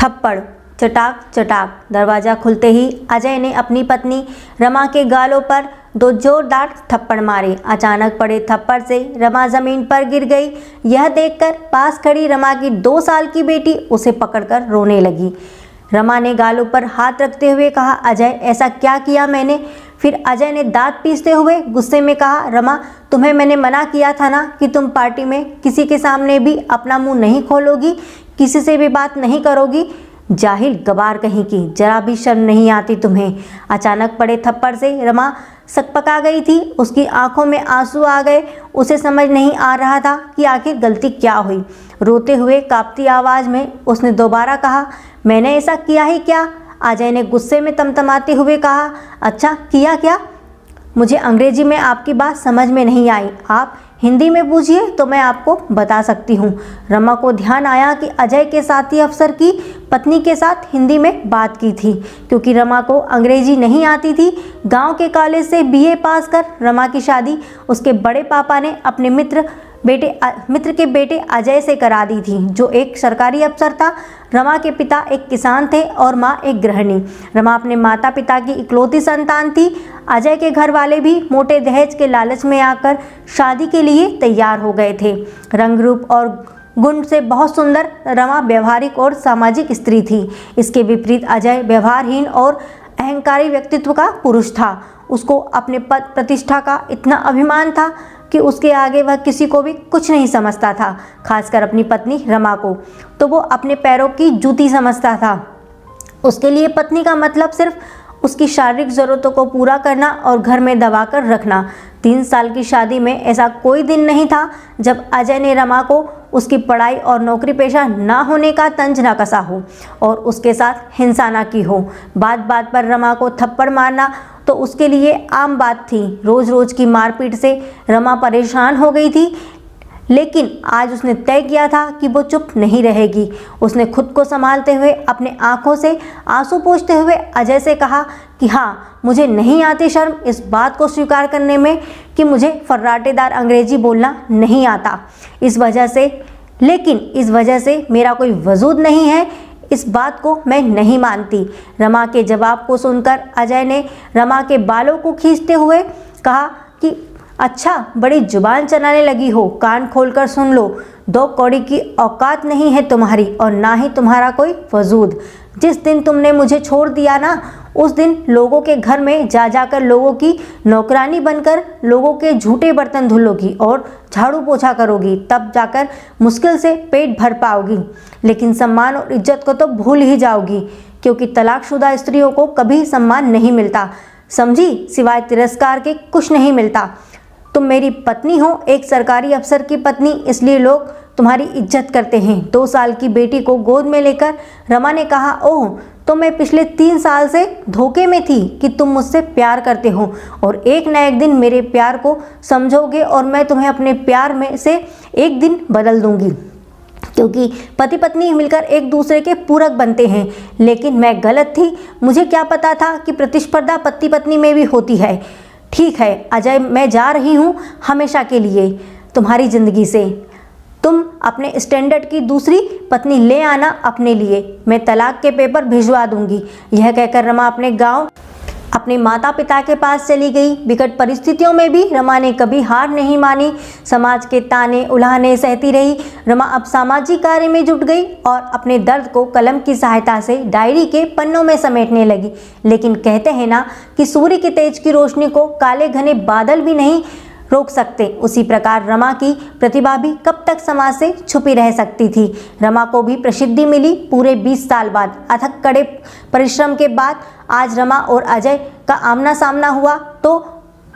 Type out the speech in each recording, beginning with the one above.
थप्पड़ चटाक चटाक। दरवाज़ा खुलते ही अजय ने अपनी पत्नी रमा के गालों पर 2 जोरदार थप्पड़ मारे। अचानक पड़े थप्पड़ से रमा जमीन पर गिर गई। यह देखकर पास खड़ी रमा की 2 साल की बेटी उसे पकड़कर रोने लगी। रमा ने गालों पर हाथ रखते हुए कहा, अजय ऐसा क्या किया मैंने? फिर अजय ने दांत पीसते हुए गुस्से में कहा, रमा तुम्हें मैंने मना किया था ना कि तुम पार्टी में किसी के सामने भी अपना मुंह नहीं खोलोगी, किसी से भी बात नहीं करोगी। जाहिल गवार कहीं की, जरा भी शर्म नहीं आती तुम्हें। अचानक पड़े थप्पड़ से रमा सकपका गई थी। उसकी आंखों में आंसू आ गए। उसे समझ नहीं आ रहा था कि आखिर गलती क्या हुई। रोते हुए कांपती आवाज़ में उसने दोबारा कहा, मैंने ऐसा किया ही क्या? अजय ने गुस्से में तमतमाते हुए कहा, अच्छा किया क्या? मुझे अंग्रेजी में आपकी बात समझ में नहीं आई, आप हिंदी में पूछिए तो मैं आपको बता सकती हूँ। रमा को ध्यान आया कि अजय के साथी अफसर की पत्नी के साथ हिंदी में बात की थी। क्योंकि रमा को अंग्रेजी नहीं आती थी, गांव के कॉलेज से बीए पास कर रमा की शादी उसके बड़े पापा ने अपने मित्र के बेटे अजय से करा दी थी, जो एक सरकारी अफसर था। रमा के पिता एक किसान थे और माँ एक गृहिणी। रमा अपने माता पिता की इकलौती संतान थी। अजय के घर वाले भी मोटे दहेज के लालच में आकर शादी के लिए तैयार हो गए थे। रंग रूप और गुण से बहुत सुंदर रमा व्यवहारिक और सामाजिक स्त्री थी। इसके विपरीत अजय व्यवहारहीन और अहंकारी व्यक्तित्व का पुरुष था। उसको अपने पद प्रतिष्ठा का इतना अभिमान था कि उसके आगे वह किसी को भी कुछ नहीं समझता था, खासकर अपनी पत्नी रमा को तो वो अपने पैरों की जूती समझता था। उसके लिए पत्नी का मतलब सिर्फ उसकी शारीरिक ज़रूरतों को पूरा करना और घर में दबाकर रखना। 3 साल की शादी में ऐसा कोई दिन नहीं था जब अजय ने रमा को उसकी पढ़ाई और नौकरी पेशा ना होने का तंज न कसा हो और उसके साथ हिंसा न की हो। बात बात पर रमा को थप्पड़ मारना तो उसके लिए आम बात थी। रोज़ रोज़ की मारपीट से रमा परेशान हो गई थी, लेकिन आज उसने तय किया था कि वो चुप नहीं रहेगी। उसने खुद को संभालते हुए अपने आंखों से आंसू पोंछते हुए अजय से कहा कि हाँ, मुझे नहीं आती शर्म इस बात को स्वीकार करने में कि मुझे फर्राटेदार अंग्रेजी बोलना नहीं आता। इस वजह से मेरा कोई वजूद नहीं है, इस बात को मैं नहीं मानती। रमा के जवाब को सुनकर अजय ने रमा के बालों को खींचते हुए कहा कि अच्छा, बड़ी जुबान चलाने लगी हो, कान खोलकर सुन लो। 2 कौड़ी की औकात नहीं है तुम्हारी और ना ही तुम्हारा कोई वजूद। जिस दिन तुमने मुझे छोड़ दिया ना, उस दिन लोगों के घर में जा जाकर लोगों की नौकरानी बनकर लोगों के झूठे बर्तन धुलोगी और झाड़ू पोछा करोगी, तब जाकर मुश्किल से पेट भर पाओगी। लेकिन सम्मान और इज्जत को तो भूल ही जाओगी, क्योंकि तलाकशुदा स्त्रियों को कभी सम्मान नहीं मिलता, समझी? सिवाय तिरस्कार के कुछ नहीं मिलता। तुम मेरी पत्नी हो, एक सरकारी अफसर की पत्नी, इसलिए लोग तुम्हारी इज्जत करते हैं। 2 साल की बेटी को गोद में लेकर रमा ने कहा, ओह, तो मैं पिछले 3 साल से धोखे में थी कि तुम मुझसे प्यार करते हो और एक न एक दिन मेरे प्यार को समझोगे और मैं तुम्हें अपने प्यार में से एक दिन बदल दूंगी, क्योंकि पति पत्नी मिलकर एक दूसरे के पूरक बनते हैं। लेकिन मैं गलत थी। मुझे क्या पता था कि प्रतिस्पर्धा पति पत्नी में भी होती है। ठीक है अजय, मैं जा रही हूँ हमेशा के लिए तुम्हारी ज़िंदगी से। तुम अपने स्टैंडर्ड की दूसरी पत्नी ले आना अपने लिए, मैं तलाक के पेपर भिजवा दूंगी। यह कहकर रमा अपने गांव अपने माता पिता के पास चली गई। विकट परिस्थितियों में भी रमा ने कभी हार नहीं मानी। समाज के ताने उल्हाने सहती रही। रमा अब सामाजिक कार्य में जुट गई और अपने दर्द को कलम की सहायता से डायरी के पन्नों में समेटने लगी। लेकिन कहते हैं ना कि सूर्य के तेज की रोशनी को काले घने बादल भी नहीं रोक सकते, उसी प्रकार रमा की प्रतिभा भी कब तक समाज से छुपी रह सकती थी। रमा को भी प्रसिद्धि मिली पूरे 20 साल बाद। अथक कड़े परिश्रम के बाद आज रमा और अजय का आमना सामना हुआ तो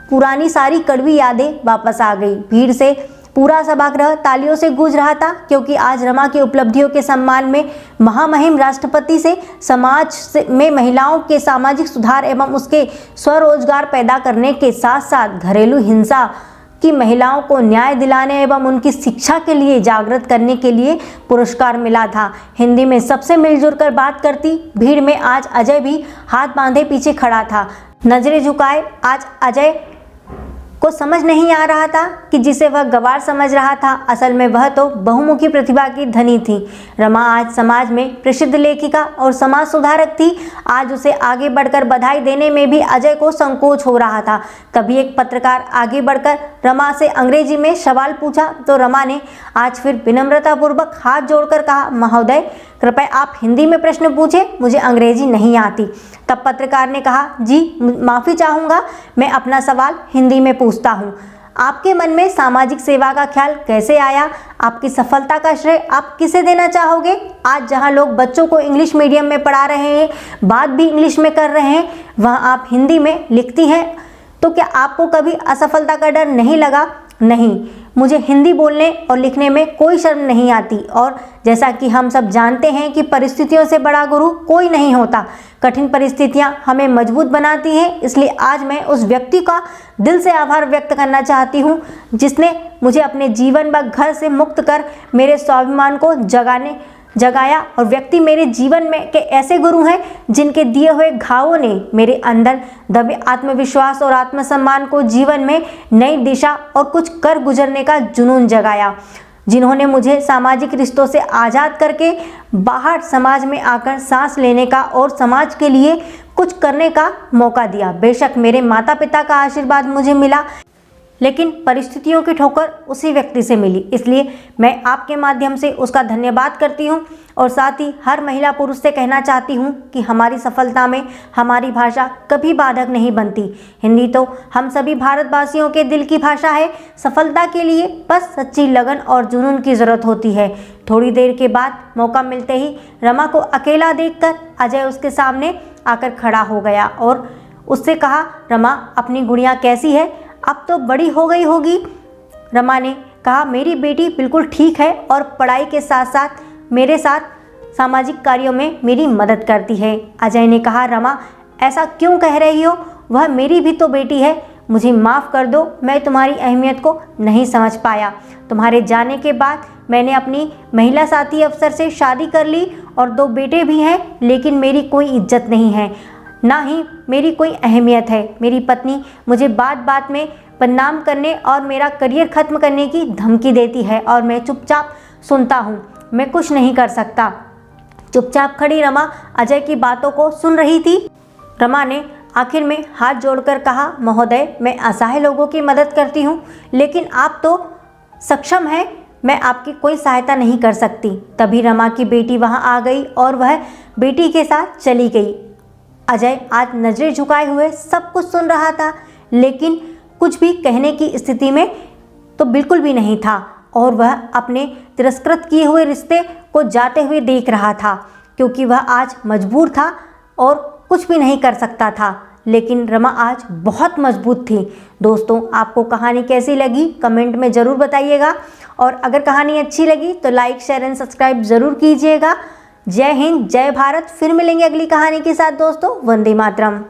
पुरानी सारी कड़वी यादें वापस आ गई। भीड़ से पूरा सभागृह तालियों से गूंज रहा था, क्योंकि आज रमा की उपलब्धियों के सम्मान में महामहिम राष्ट्रपति से समाज में महिलाओं के सामाजिक सुधार एवं उसके स्वरोजगार पैदा करने के साथ साथ घरेलू हिंसा की महिलाओं को न्याय दिलाने एवं उनकी शिक्षा के लिए जागृत करने के लिए पुरस्कार मिला था। हिंदी में सबसे मिलजुल कर बात करती भीड़ में आज अजय भी हाथ बांधे पीछे खड़ा था, नजरें झुकाए। आज अजय को समझ नहीं आ रहा था कि जिसे वह गंवार समझ रहा था असल में वह तो बहुमुखी प्रतिभा की धनी थी। रमा आज समाज में प्रसिद्ध लेखिका और समाज सुधारक थी। आज उसे आगे बढ़कर बधाई देने में भी अजय को संकोच हो रहा था। तभी एक पत्रकार आगे बढ़कर रमा से अंग्रेजी में सवाल पूछा तो रमा ने आज फिर विनम्रतापूर्वक हाथ जोड़कर कहा, महोदय कृपया आप हिंदी में प्रश्न पूछे, मुझे अंग्रेजी नहीं आती। तब पत्रकार ने कहा, जी माफ़ी चाहूँगा, मैं अपना सवाल हिंदी में पूछता हूँ। आपके मन में सामाजिक सेवा का ख्याल कैसे आया? आपकी सफलता का श्रेय आप किसे देना चाहोगे? आज जहाँ लोग बच्चों को इंग्लिश मीडियम में पढ़ा रहे हैं, बात भी इंग्लिश में कर रहे हैं, वहाँ आप हिंदी में लिखती हैं, तो क्या आपको कभी असफलता का डर नहीं लगा? नहीं, मुझे हिंदी बोलने और लिखने में कोई शर्म नहीं आती। और जैसा कि हम सब जानते हैं कि परिस्थितियों से बड़ा गुरु कोई नहीं होता। कठिन परिस्थितियां हमें मजबूत बनाती हैं। इसलिए आज मैं उस व्यक्ति का दिल से आभार व्यक्त करना चाहती हूं जिसने मुझे अपने जीवन व घर से मुक्त कर मेरे स्वाभिमान को जगाया। और व्यक्ति मेरे जीवन में के ऐसे गुरु हैं जिनके दिए हुए घावों ने मेरे अंदर दबे आत्मविश्वास और आत्मसम्मान को जीवन में नई दिशा और कुछ कर गुजरने का जुनून जगाया। जिन्होंने मुझे सामाजिक रिश्तों से आज़ाद करके बाहर समाज में आकर सांस लेने का और समाज के लिए कुछ करने का मौका दिया। बेशक मेरे माता पिता का आशीर्वाद मुझे मिला, लेकिन परिस्थितियों की ठोकर उसी व्यक्ति से मिली। इसलिए मैं आपके माध्यम से उसका धन्यवाद करती हूँ और साथ ही हर महिला पुरुष से कहना चाहती हूँ कि हमारी सफलता में हमारी भाषा कभी बाधक नहीं बनती। हिंदी तो हम सभी भारतवासियों के दिल की भाषा है। सफलता के लिए बस सच्ची लगन और जुनून की ज़रूरत होती है। थोड़ी देर के बाद मौका मिलते ही रमा को अकेला देखकर अजय उसके सामने आकर खड़ा हो गया और उससे कहा, रमा अपनी गुड़िया कैसी है? अब तो बड़ी हो गई होगी। रमा ने कहा, मेरी बेटी बिल्कुल ठीक है और पढ़ाई के साथ साथ मेरे साथ सामाजिक कार्यों में मेरी मदद करती है। अजय ने कहा, रमा ऐसा क्यों कह रही हो? वह मेरी भी तो बेटी है। मुझे माफ़ कर दो, मैं तुम्हारी अहमियत को नहीं समझ पाया। तुम्हारे जाने के बाद मैंने अपनी महिला साथी अफसर से शादी कर ली और 2 बेटे भी हैं, लेकिन मेरी कोई इज्जत नहीं है, ना ही मेरी कोई अहमियत है। मेरी पत्नी मुझे बात बात में बदनाम करने और मेरा करियर ख़त्म करने की धमकी देती है और मैं चुपचाप सुनता हूँ, मैं कुछ नहीं कर सकता। चुपचाप खड़ी रमा अजय की बातों को सुन रही थी। रमा ने आखिर में हाथ जोड़कर कहा, महोदय मैं असहाय लोगों की मदद करती हूँ, लेकिन आप तो सक्षम हैं, मैं आपकी कोई सहायता नहीं कर सकती। तभी रमा की बेटी वहाँ आ गई और वह बेटी के साथ चली गई। अजय आज नजरें झुकाए हुए सब कुछ सुन रहा था, लेकिन कुछ भी कहने की स्थिति में तो बिल्कुल भी नहीं था और वह अपने तिरस्कृत किए हुए रिश्ते को जाते हुए देख रहा था, क्योंकि वह आज मजबूर था और कुछ भी नहीं कर सकता था। लेकिन रमा आज बहुत मजबूत थी। दोस्तों, आपको कहानी कैसी लगी कमेंट में ज़रूर बताइएगा और अगर कहानी अच्छी लगी तो लाइक शेयर एंड सब्सक्राइब ज़रूर कीजिएगा। जय हिंद, जय भारत। फिर मिलेंगे अगली कहानी के साथ दोस्तों। वंदे मातरम।